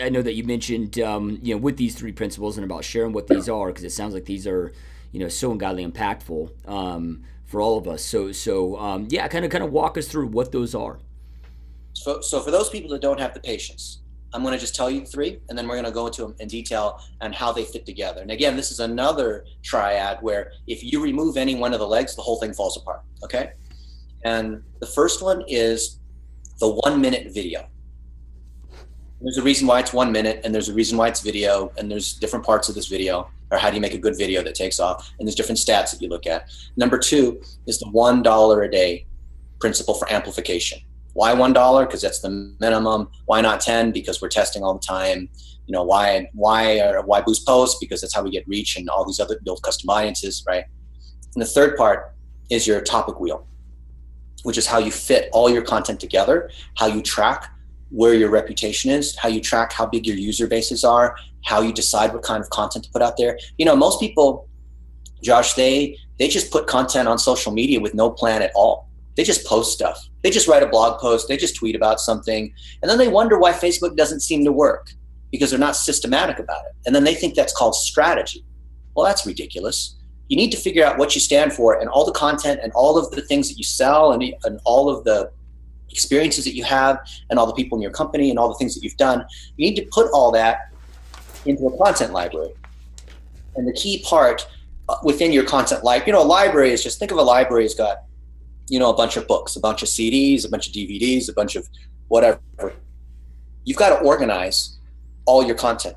I know that you mentioned, with these three principles and about sharing what these are, because it sounds like these are, so ungodly impactful for all of us. Yeah, kind of walk us through what those are. So for those people that don't have the patience, I'm going to just tell you three, and then we're going to go into them in detail and how they fit together. And again, this is another triad where if you remove any one of the legs, the whole thing falls apart. Okay. And the first one is the 1 minute video. There's a reason why it's 1 minute, and there's a reason why it's video, and there's different parts of this video, or how do you make a good video that takes off, and there's different stats that you look at. Number two is the $1 a day principle for amplification. Why $1? Because that's the minimum. Why not 10? Because we're testing all the time. Why boost posts? Because that's how we get reach and all these other build custom audiences, right? And the third part is your topic wheel, which is how you fit all your content together, how you track where your reputation is, how you track how big your user bases are, how you decide what kind of content to put out there. Most people, Josh, they just put content on social media with no plan at all. They just post stuff. They just write a blog post. They just tweet about something. And then they wonder why Facebook doesn't seem to work, because they're not systematic about it. And then they think that's called strategy. Well, that's ridiculous. You need to figure out what you stand for, and all the content and all of the things that you sell, and all of the experiences that you have, and all the people in your company and all the things that you've done. You need to put all that into a content library. And the key part within your content library, a library is, just think of a library as got, a bunch of books, a bunch of CDs, a bunch of DVDs, a bunch of whatever. You've got to organize all your content,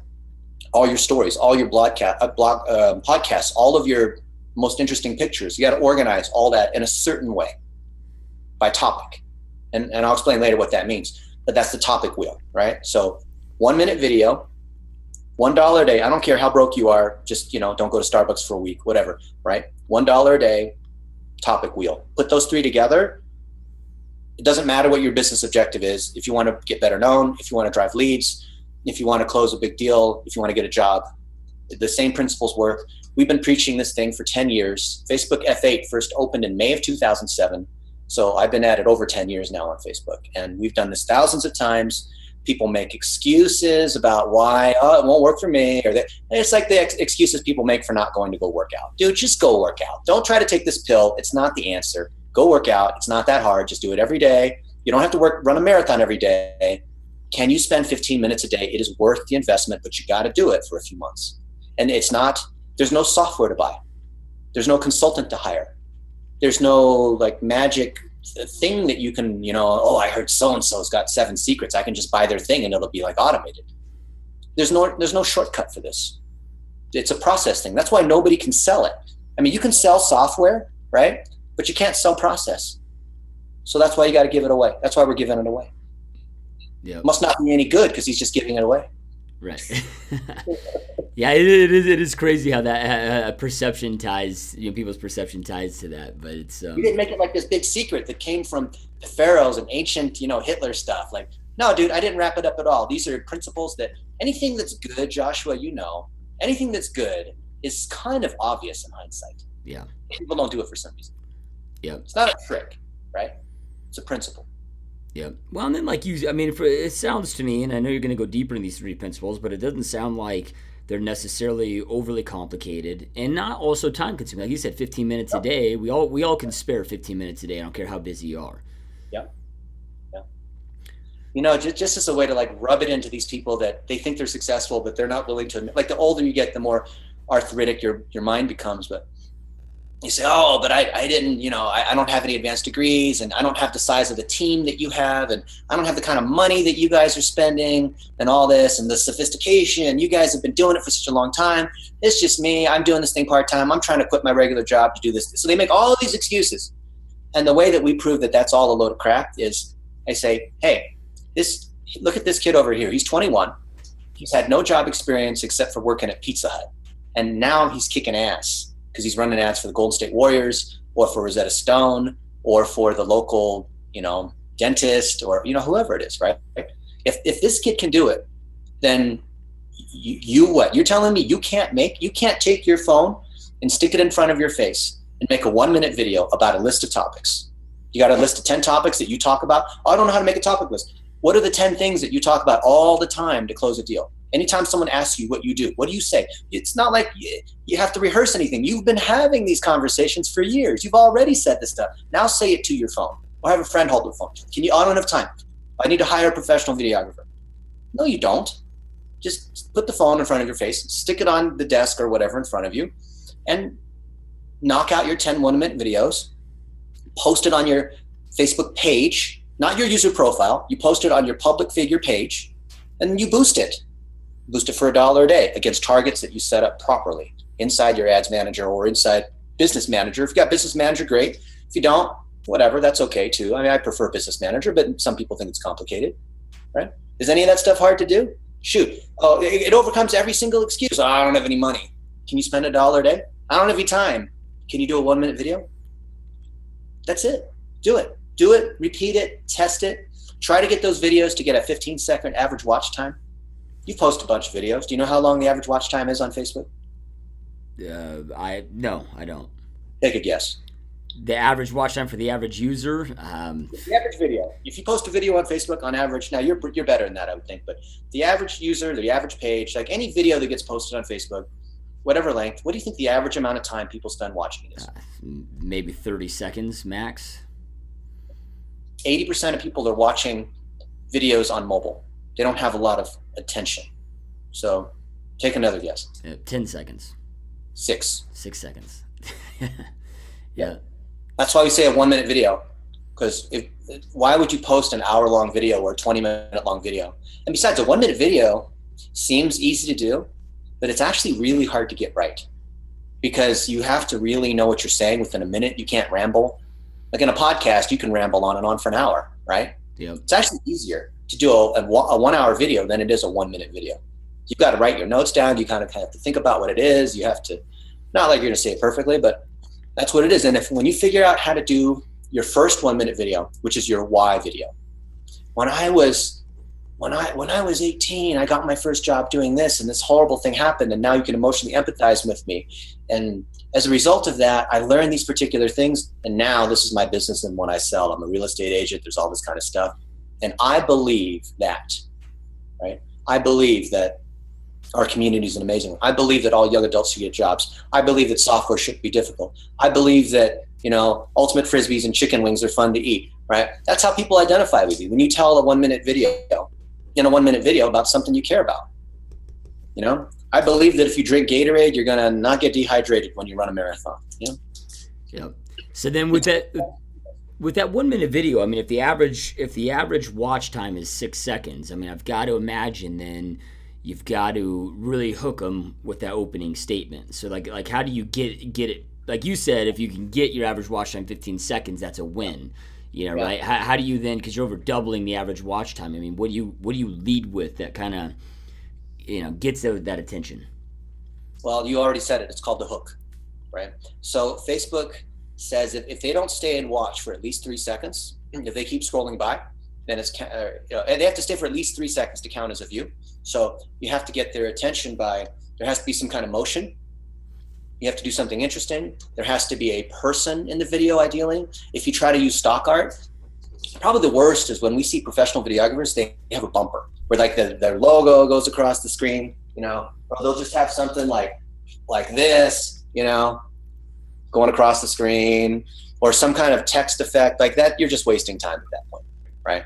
all your stories, all your podcasts, all of your most interesting pictures. You got to organize all that in a certain way by topic. And I'll explain later what that means. But that's the topic wheel, right? So 1 minute video, $1 a day. I don't care how broke you are. Just, don't go to Starbucks for a week, whatever, right? $1 a day, topic wheel. Put those three together. It doesn't matter what your business objective is. If you want to get better known, if you want to drive leads, if you want to close a big deal, if you want to get a job, the same principles work. We've been preaching this thing for 10 years. Facebook F8 first opened in May of 2007. So I've been at it over 10 years now on Facebook, and we've done this thousands of times. People make excuses about why, it won't work for me, or that. It's like the excuses people make for not going to go work out. Dude, just go work out. Don't try to take this pill. It's not the answer. Go work out. It's not that hard. Just do it every day. You don't have to run a marathon every day. Can you spend 15 minutes a day? It is worth the investment, but you got to do it for a few months. And there's no software to buy. There's no consultant to hire. There's no magic thing that you can, I heard so-and-so's got 7 secrets. I can just buy their thing and it'll be automated. There's no shortcut for this. It's a process thing. That's why nobody can sell it. I mean, you can sell software, right? But you can't sell process. So that's why you got to give it away. That's why we're giving it away. Yeah. Must not be any good because he's just giving it away. Right. Yeah, it is crazy how that perception ties, people's perception ties to that. But it's you didn't make it like this big secret that came from the pharaohs and ancient, Hitler stuff. No, dude, I didn't wrap it up at all. These are principles that anything that's good, Joshua, anything that's good is kind of obvious in hindsight. Yeah. People don't do it for some reason. Yeah. It's not a trick, right? It's a principle. Yeah. Well, and then it sounds to me, and I know you're going to go deeper in these three principles, but it doesn't sound like they're necessarily overly complicated and not also time consuming. Like you said, 15 minutes a day. We all can spare 15 minutes a day. I don't care how busy you are. Yeah. Yeah. Just as a way to rub it into these people that they think they're successful, but they're not willing to admit. The older you get, the more arthritic your mind becomes. But you say, oh, but I didn't, I don't have any advanced degrees, and I don't have the size of the team that you have, and I don't have the kind of money that you guys are spending and all this, and the sophistication. You guys have been doing it for such a long time. It's just me. I'm doing this thing part-time. I'm trying to quit my regular job to do this. So they make all these excuses. And the way that we prove that that's all a load of crap is I say, hey, look at this kid over here. He's 21. He's had no job experience except for working at Pizza Hut. And now he's kicking ass, because he's running ads for the Golden State Warriors or for Rosetta Stone or for the local, dentist or, whoever it is, right? If this kid can do it, then you what? You're telling me you can't take your phone and stick it in front of your face and make a 1 minute video about a list of topics. You got a list of 10 topics that you talk about. Oh, I don't know how to make a topic list. What are the 10 things that you talk about all the time to close a deal? Anytime someone asks you what you do, what do you say? It's not like you have to rehearse anything. You've been having these conversations for years. You've already said this stuff. Now say it to your phone, or have a friend hold the phone. I don't have time. I need to hire a professional videographer. No, you don't. Just put the phone in front of your face, stick it on the desk or whatever in front of you, and knock out your 10 1-minute videos, post it on your Facebook page, not your user profile. You post it on your public figure page, and you boost it. Boost it for $1 a day against targets that you set up properly inside your ads manager or inside business manager. If you got business manager, great. If you don't, whatever, that's okay too. I mean, I prefer business manager, but some people think it's complicated, right? Is any of that stuff hard to do? Shoot. Oh, it overcomes every single excuse. Oh, I don't have any money. Can you spend $1 a day? I don't have any time. Can you do a 1-minute video? That's it. Do it. Do it, repeat it, test it. Try to get those videos to get a 15-second average watch time. You post a bunch of videos. Do you know how long the average watch time is on Facebook? No, I don't. Take a guess. The average watch time for the average user? The average video. If you post a video on Facebook on average, now you're better than that, I would think, but the average user, the average page, like any video that gets posted on Facebook, whatever length, what do you think the average amount of time people spend watching it is? Maybe 30 seconds max. 80% of people are watching videos on mobile. They don't have a lot of attention. So take another guess. 10 seconds. 6 seconds. Yeah. That's why we say a 1-minute video, because why would you post an hour-long video or a 20-minute-long video? And besides, a 1-minute video seems easy to do, but it's actually really hard to get right, because you have to really know what you're saying within a minute. You can't ramble. Like in a podcast, you can ramble on and on for an hour, right? Yep. It's actually easier to do a 1-hour video than it is a 1-minute video. You've got to write your notes down. You kind of have to think about what it is. You have to, not like you're going to say it perfectly, but that's what it is. And when you figure out how to do your first 1-minute video, which is your why video. When I was 18, I got my first job doing this, and this horrible thing happened, and now you can emotionally empathize with me. And as a result of that, I learned these particular things, and now this is my business and what I sell. I'm a real estate agent. There's all this kind of stuff. And I believe that, right? I believe that our community is amazing. I believe that all young adults should get jobs. I believe that software shouldn't be difficult. I believe that, ultimate frisbees and chicken wings are fun to eat, right? That's how people identify with you. When you tell a 1-minute video, about something you care about, I believe that if you drink Gatorade, you're going to not get dehydrated when you run a marathon, Yeah. So then with that 1-minute video, I mean, if the average watch time is 6 seconds, I mean, I've got to imagine then you've got to really hook them with that opening statement. So like how do you get it? Like you said, if you can get your average watch time 15 seconds, that's a win. Right? How do you then, because you're over doubling the average watch time, I mean, what do you lead with that kind of, gets that attention? Well, you already said it. It's called the hook, right? So Facebook says if they don't stay and watch for at least 3 seconds, if they keep scrolling by, then and they have to stay for at least 3 seconds to count as a view. So you have to get their attention there has to be some kind of motion. You have to do something interesting. There has to be a person in the video, ideally. If you try to use stock art, probably the worst is when we see professional videographers, they have a bumper where like their logo goes across the screen, or they'll just have something like this, going across the screen, or some kind of text effect like that. You're just wasting time at that point, right?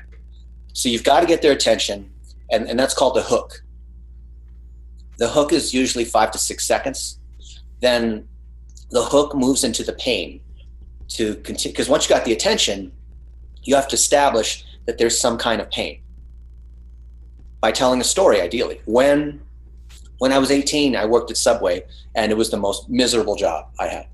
So you've got to get their attention, and that's called the hook. The hook is usually 5 to 6 seconds. Then the hook moves into the pain to continue, because once you got the attention, you have to establish that there's some kind of pain by telling a story, ideally. When I was 18, I worked at Subway, and it was the most miserable job I had.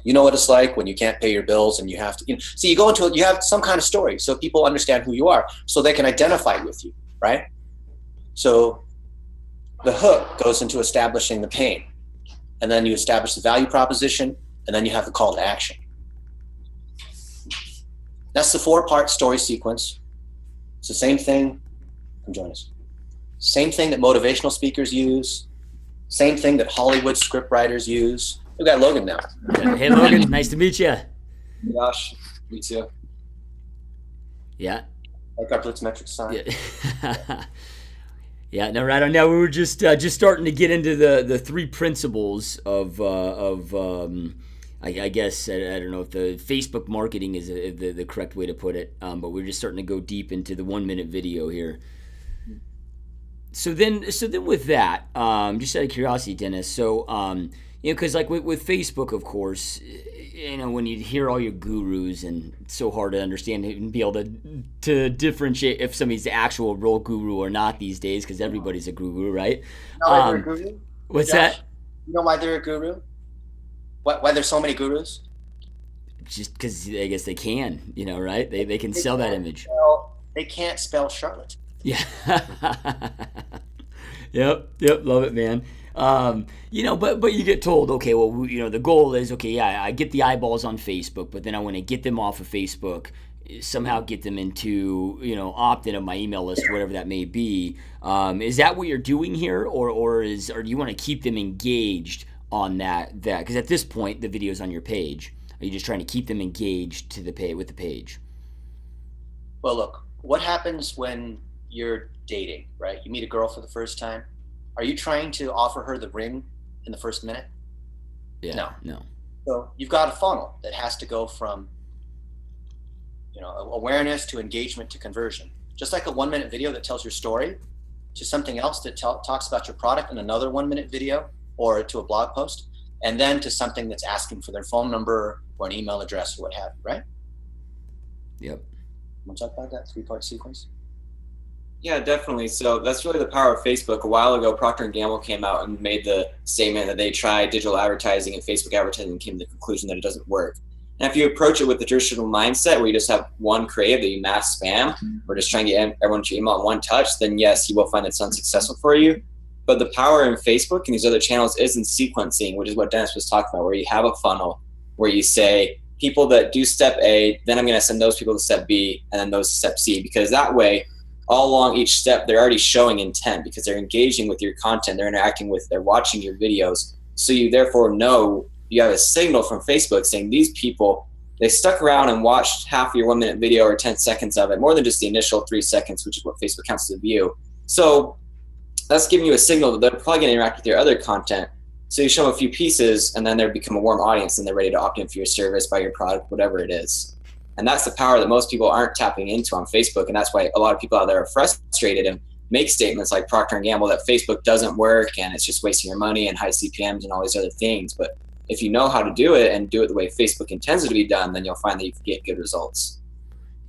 You know what it's like when you can't pay your bills and you have to, so you go into it, you have some kind of story so people understand who you are, so they can identify with you, right? So the hook goes into establishing the pain, and then you establish the value proposition, and then you have the call to action. That's the 4-part story sequence. It's the same thing. Come join us. Same thing that motivational speakers use. Same thing that Hollywood script writers use. We've got Logan now. Hey, Logan. Nice to meet you. Gosh, me too. Yeah. Like our Blitz metric sign. Yeah. Yeah, no, right on. Now we were just starting to get into the three principles of I guess I don't know if the Facebook marketing is the correct way to put it, but we're just starting to go deep into the 1 minute video here. So then with that, just out of curiosity, Dennis. So because like with Facebook, of course, when you hear all your gurus, and it's so hard to understand and be able to differentiate if somebody's the actual real guru or not these days, because everybody's a guru, right? You know why they're a guru? What's Josh? that? You know why they're a guru? Why there's so many gurus? Just because I guess they can, right? They can sell that image. They can't spell Charlotte. Yeah. Yep. Love it, man. But you get told, okay, well, the goal is, okay, yeah, I get the eyeballs on Facebook, but then I want to get them off of Facebook, somehow get them into, opt-in of my email list, whatever that may be. Is that what you're doing here, or do you want to keep them engaged on that? Because at this point, the video's on your page. Are you just trying to keep them engaged with the page? Well, look, what happens when you're dating, right? You meet a girl for the first time. Are you trying to offer her the ring in the first minute? Yeah, no. So you've got a funnel that has to go from, awareness to engagement to conversion. Just like a 1 minute video that tells your story to something else that talks about your product in another 1 minute video, or to a blog post, and then to something that's asking for their phone number or an email address or what have you, right? Yep. Want to talk about that 3-part sequence? Yeah, definitely. So that's really the power of Facebook. A while ago, Procter & Gamble came out and made the statement that they tried digital advertising and Facebook advertising and came to the conclusion that it doesn't work. And if you approach it with the traditional mindset where you just have one creative that you mass spam or just trying to get everyone to your email in one touch, then yes, you will find it's unsuccessful for you. But the power in Facebook and these other channels is in sequencing, which is what Dennis was talking about, where you have a funnel where you say, people that do step A, then I'm going to send those people to step B and then those to step C, because that way, all along each step, they're already showing intent because they're engaging with your content, they're interacting with, they're watching your videos. So you therefore know you have a signal from Facebook saying these people, they stuck around and watched half of your 1 minute video or 10 seconds of it, more than just the initial 3 seconds, which is what Facebook counts as a view. So that's giving you a signal that they're probably going to interact with your other content. So you show them a few pieces and then they become a warm audience and they're ready to opt in for your service, buy your product, whatever it is. And that's the power that most people aren't tapping into on Facebook. And that's why a lot of people out there are frustrated and make statements like Procter & Gamble that Facebook doesn't work and it's just wasting your money and high CPMs and all these other things. But if you know how to do it and do it the way Facebook intends it to be done, then you'll find that you can get good results.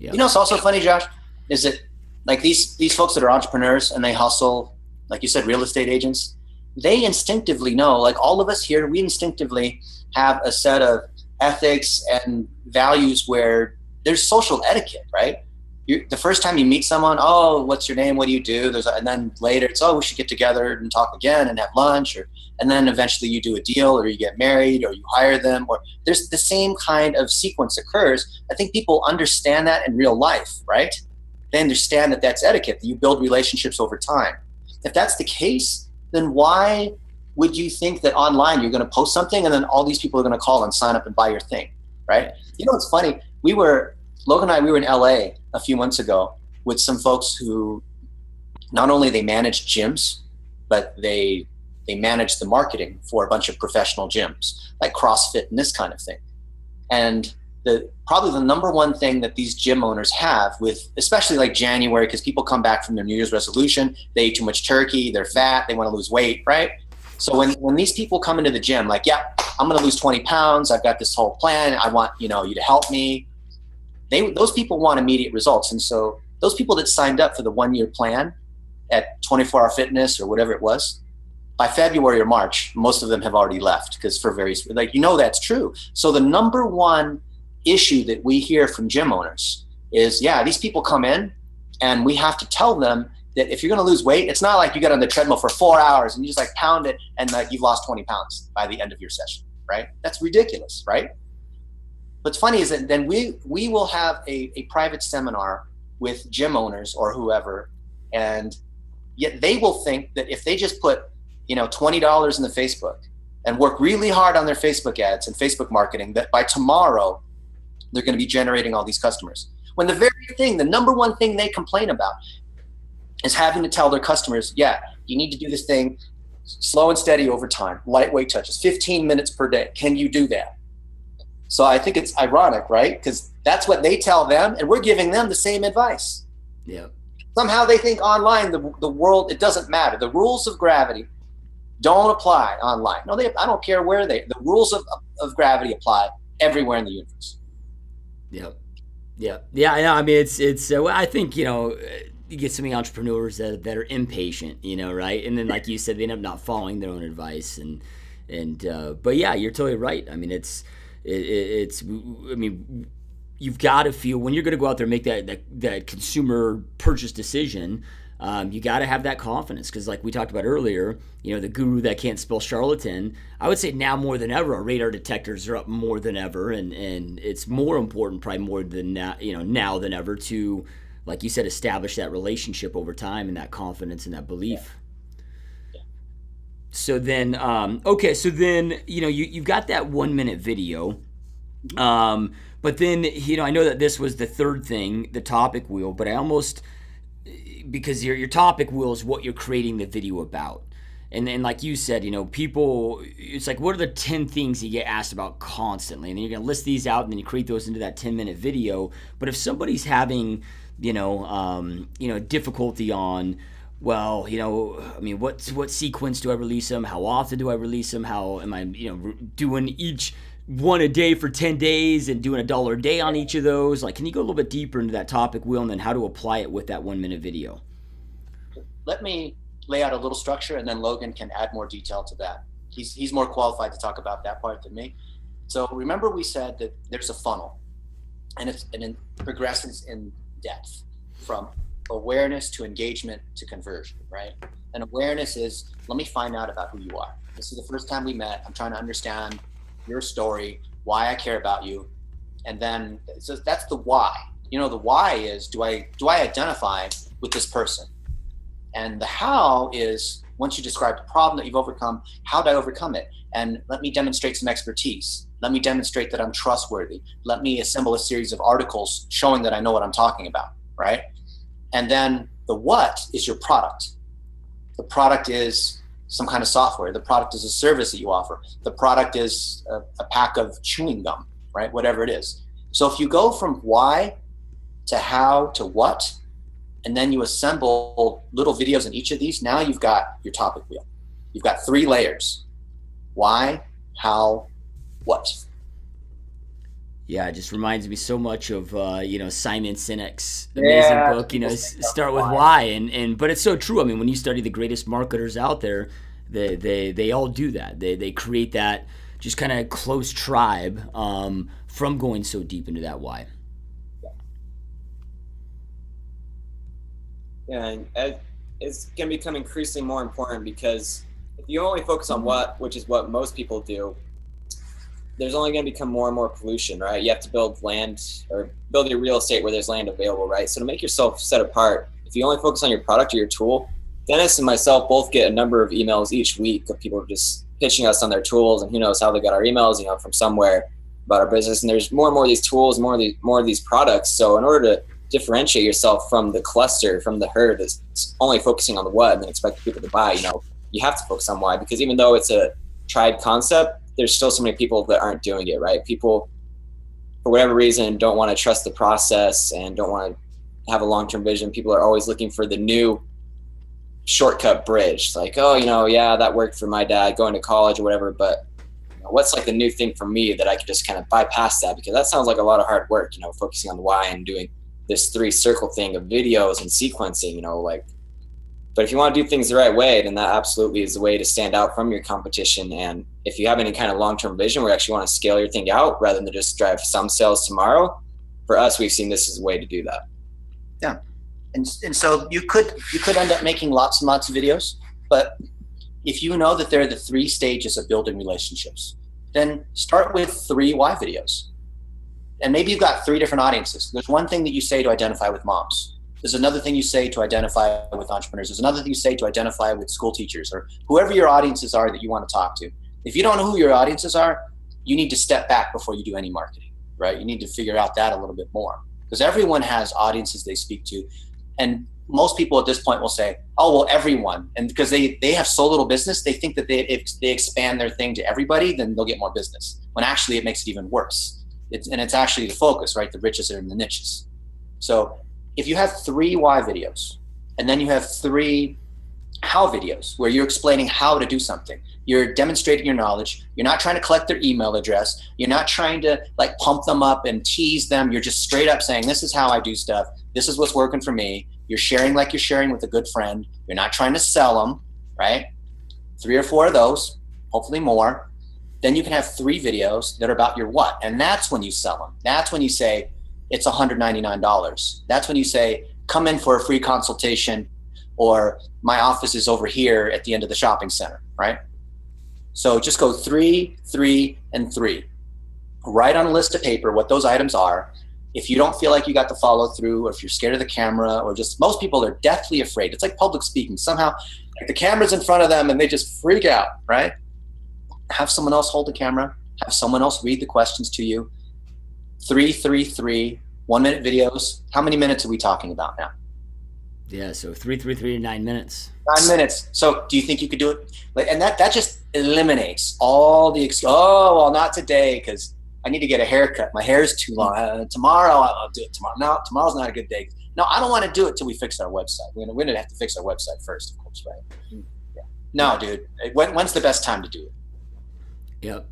Yeah. It's also funny, Josh, is that like these folks that are entrepreneurs and they hustle, like you said, real estate agents, they instinctively know, like all of us here, we instinctively have a set of ethics and values where there's social etiquette, right? The first time you meet someone, oh, what's your name? What do you do? And then later it's, oh, we should get together and talk again and have lunch. And then eventually you do a deal or you get married or you hire them, or there's the same kind of sequence occurs. I think people understand that in real life, right? They understand that that's etiquette, that you build relationships over time. If that's the case, then why would you think that online you're going to post something and then all these people are going to call and sign up and buy your thing, right? You know what's funny? Logan and I, we were in LA a few months ago with some folks who not only they manage gyms, but they manage the marketing for a bunch of professional gyms like CrossFit and this kind of thing. And probably the number one thing that these gym owners have with, especially like January, because people come back from their New Year's resolution, they ate too much turkey, they're fat, they want to lose weight, right? So when these people come into the gym, like, yeah, I'm going to lose 20 pounds. I've got this whole plan. I want, you to help me. Those people want immediate results. And so those people that signed up for the 1-year plan at 24-Hour Fitness or whatever it was, by February or March, most of them have already left because for various, that's true. So the number one issue that we hear from gym owners is, yeah, these people come in and we have to tell them that if you're going to lose weight, it's not like you get on the treadmill for 4 hours and you just like pound it and like you've lost 20 pounds by the end of your session, right? That's ridiculous, right? What's funny is that then we will have a private seminar with gym owners or whoever, and yet they will think that if they just put, $20 in the Facebook and work really hard on their Facebook ads and Facebook marketing, that by tomorrow they're going to be generating all these customers. when the very thing, the number one thing they complain about is having to tell their customers, yeah, you need to do this thing slow and steady over time, lightweight touches, 15 minutes per day. Can you do that? So I think it's ironic, right? Because that's what they tell them, and we're giving them the same advice. Yeah. Somehow they think online, the world, it doesn't matter. The rules of gravity don't apply online. No, I don't care where the rules of gravity apply everywhere in the universe. Yeah. I mean, it's. I think, you get so many entrepreneurs that are impatient, right? And then, like you said, they end up not following their own advice, but yeah, you're totally right. I mean, it's. I mean, you've got to feel when you're going to go out there and make that consumer purchase decision. You got to have that confidence, because like we talked about earlier, the guru that can't spell charlatan, I would say now more than ever, our radar detectors are up more than ever, and it's more important, probably more than now than ever, to, like you said, establish that relationship over time and that confidence and that belief. Yeah. So then, you've got that 1 minute video. But then, I know that this was the third thing, the topic wheel, but because your topic wheel is what you're creating the video about. And then, like you said, people, it's like, what are the 10 things you get asked about constantly? And then you're going to list these out, and then you create those into that 10-minute video. But if somebody's having, difficulty on, well, I mean, what sequence do I release them? How often do I release them? How am I, doing each one a day for 10 days and doing $1 a day on each of those? Like, can you go a little bit deeper into that topic wheel, and then how to apply it with that 1 minute video? Let me lay out a little structure, and then Logan can add more detail to that. He's more qualified to talk about that part than me. So remember, we said that there's a funnel, and it progresses in depth from awareness to engagement to conversion, right? And awareness is, let me find out about who you are. This is the first time we met. I'm trying to understand your story, why I care about you. And then, so that's the why. The why is, do I identify with this person? And the how is, once you describe the problem that you've overcome, how do I overcome it? And let me demonstrate some expertise. Let me demonstrate that I'm trustworthy. Let me assemble a series of articles showing that I know what I'm talking about, right? And then the what is your product. The product is some kind of software. The product is a service that you offer. The product is a pack of chewing gum, right? Whatever it is. So if you go from why to how to what, and then you assemble little videos in each of these, now you've got your topic wheel. You've got 3 layers: why, how, what. Yeah, it just reminds me so much of Simon Sinek's amazing book. Start with why, and but it's so true. I mean, when you study the greatest marketers out there, they all do that. They create that just kind of close tribe from going so deep into that why. Yeah, and it's going to become increasingly more important, because if you only focus on what, which is what most people do, there's only going to become more and more pollution, right? You have to build land or build your real estate where there's land available, right? So to make yourself set apart, if you only focus on your product or your tool, Dennis and myself both get a number of emails each week of people just pitching us on their tools, and who knows how they got our emails, from somewhere about our business. And there's more and more of these tools, more of these products. So in order to differentiate yourself from the cluster, from the herd that's only focusing on the what and then expect people to buy, you have to focus on why, because even though it's a tried concept, there's still so many people that aren't doing it, right? People, for whatever reason, don't want to trust the process and don't want to have a long-term vision. People are always looking for the new shortcut bridge. It's like, that worked for my dad going to college or whatever, but what's like the new thing for me that I could just kind of bypass that? Because that sounds like a lot of hard work, focusing on the why and doing this 3-circle thing of videos and sequencing, but if you want to do things the right way, then that absolutely is the way to stand out from your competition. And if you have any kind of long-term vision where you actually want to scale your thing out rather than just drive some sales tomorrow, for us, we've seen this as a way to do that. Yeah. And so you could end up making lots and lots of videos, but if you know that there are the 3 stages of building relationships, then start with 3 why videos. And maybe you've got 3 different audiences. There's one thing that you say to identify with moms. There's another thing you say to identify with entrepreneurs. There's another thing you say to identify with school teachers or whoever your audiences are that you want to talk to. If you don't know who your audiences are, you need to step back before you do any marketing, right? You need to figure out that a little bit more. because everyone has audiences they speak to. And most people at this point will say, oh, well, everyone. And because they have so little business, they think that if they expand their thing to everybody, then they'll get more business. When actually it makes it even worse. It's actually the focus, right? The riches are in the niches. So if you have 3 why videos, and then you have 3 how videos where you're explaining how to do something, you're demonstrating your knowledge, you're not trying to collect their email address, you're not trying to like pump them up and tease them, you're just straight up saying, this is how I do stuff, this is what's working for me. You're sharing like you're sharing with a good friend. You're not trying to sell them, right? 3 or 4 of those, hopefully more. Then you can have 3 videos that are about your what. And that's when you sell them. That's when you say, it's $199. That's when you say, come in for a free consultation, or my office is over here at the end of the shopping center, right? So just go 3, 3, and 3. Write on a list of paper what those items are. If you don't feel like you got the follow through, or if you're scared of the camera, or just most people are deathly afraid. It's like public speaking. Somehow like the camera's in front of them and they just freak out, right? Have someone else hold the camera. Have someone else read the questions to you. 3, 3, 3, 1-minute videos. How many minutes are we talking about now? Yeah, so 3, 3, 3 to 9 minutes. 9 minutes. So do you think you could do it? And that just eliminates all the, oh, well, not today because I need to get a haircut. My hair is too long. Tomorrow, I'll do it tomorrow. No, tomorrow's not a good day. No, I don't want to do it till we fix our website. We're going to have to fix our website first, of course, right? Yeah. No, dude. When's the best time to do it? Yep.